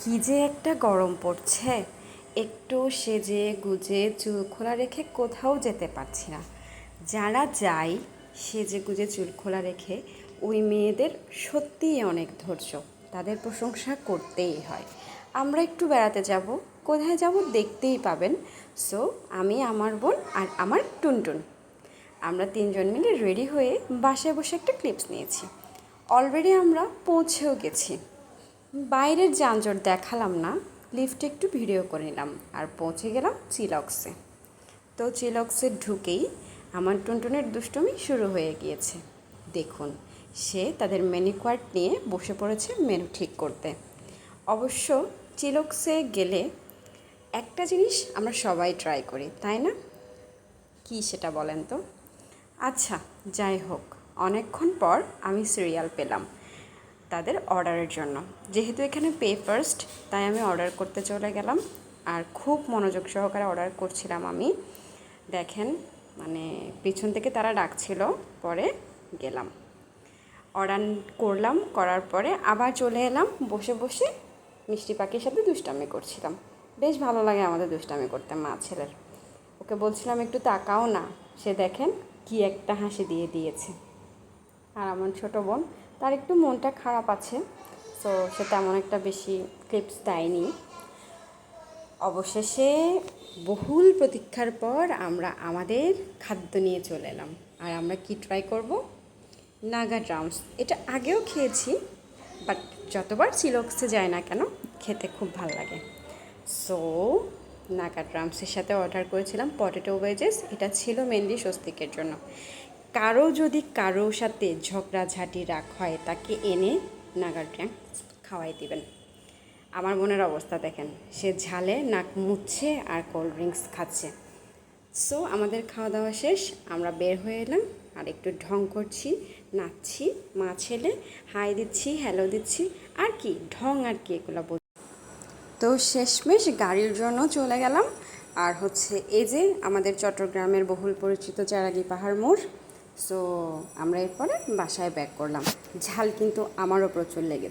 কি যে একটা গরম পড়ছে, একটু সেজে গুজে চুল খোলা রেখে কোথাও যেতে পারছি না। যারা যায় সেজে গুজে চুল খোলা রেখে, ওই মেয়েদের সত্যিই অনেক ধৈর্য, তাদের প্রশংসা করতেই হয়। আমরা একটু বেড়াতে যাব, কোথায় যাব দেখতেই পাবেন। সো আমি, আমার বোন আর আমার টুনটুন, আমরা তিনজন মিলে রেডি হয়ে বাসায় বসে একটা ক্লিপস নিয়েছি। অলরেডি আমরা পৌঁছেও গেছি। বাইরের যানজট দেখালাম না, লিফটে একটু ভিডিও করে নিলাম আর পৌঁছে গেলাম চিলক্সে। তো চিলক্সে ঢুকেই আমার টুনটুনের দুষ্টুমি শুরু হয়ে গিয়েছে। দেখুন, সে তাদের মেনু কার্ড নিয়ে বসে পড়েছে মেনু ঠিক করতে। অবশ্য চিলক্সে গেলে একটা জিনিস আমরা সবাই ট্রাই করি, তাই না? কি সেটা বলেন তো? আচ্ছা, যাই হোক, অনেকক্ষণ পর আমি সিরিয়াল পেলাম তাদের অর্ডারের জন্য। যেহেতু এখানে পে ফার্স্ট, তাই আমি অর্ডার করতে চলে গেলাম আর খুব মনোযোগ সহকারে অর্ডার করছিলাম আমি। দেখেন, মানে পিছন থেকে তারা ডাকছিল, পরে গেলাম, অর্ডার করলাম, করার পরে আবার চলে এলাম, বসে বসে মিষ্টি পাখির সাথে দুষ্টামি করছিলাম। বেশ ভালো লাগে আমাদের দুষ্টামি করতে মা ছেলের। ওকে বলছিলাম একটু তাকাও না, সে দেখেন কি একটা হাসি দিয়ে দিয়েছে। আর আমার ছোটো বোন, তার একটু মনটা খারাপ আছে, সো সে তেমন একটা বেশি ক্লিপস দেয়নি। অবশেষে বহুল প্রতীক্ষার পর আমরা আমাদের খাদ্য নিয়ে চলে এলাম। আর আমরা কি ট্রাই করব? নাগা ড্রামস। এটা আগেও খেয়েছি, বাট যতবার চিলক্সে যায় না কেন, খেতে খুব ভালো লাগে। সো নাগা ড্রামসের সাথে অর্ডার করেছিলাম পটেটো ওয়েজেস। এটা ছিল মেনলি স্বস্তিকের জন্য। কারো যদি কারোর সাথে ঝগড়াঝাটি রাগ হয়, তাকে এনে নাগা ড্রামস খাওয়াই দিবেন। আমার বোনের অবস্থা দেখেন, সে ঝালে নাক মুছছে আর কোল্ড ড্রিঙ্কস খাচ্ছে। সো আমাদের খাওয়া দাওয়া শেষ, আমরা বের হয়ে এলাম আর একটু ঢং করছি, নাচছি, মা ছেলে হাই দিচ্ছি, হ্যালো দিচ্ছি, আর কি ঢং, আর কি এগুলো বল। তো শেষমেশ গাড়ির জন্য চলে গেলাম। আর হচ্ছে এই যে আমাদের চট্টগ্রামের বহুল পরিচিত চারাগি পাহাড় মোড়। সো আমরা এরপরে বাসায় ব্যাক করলাম। ঝাল কিন্তু আমারও প্রচুর লেগেছে।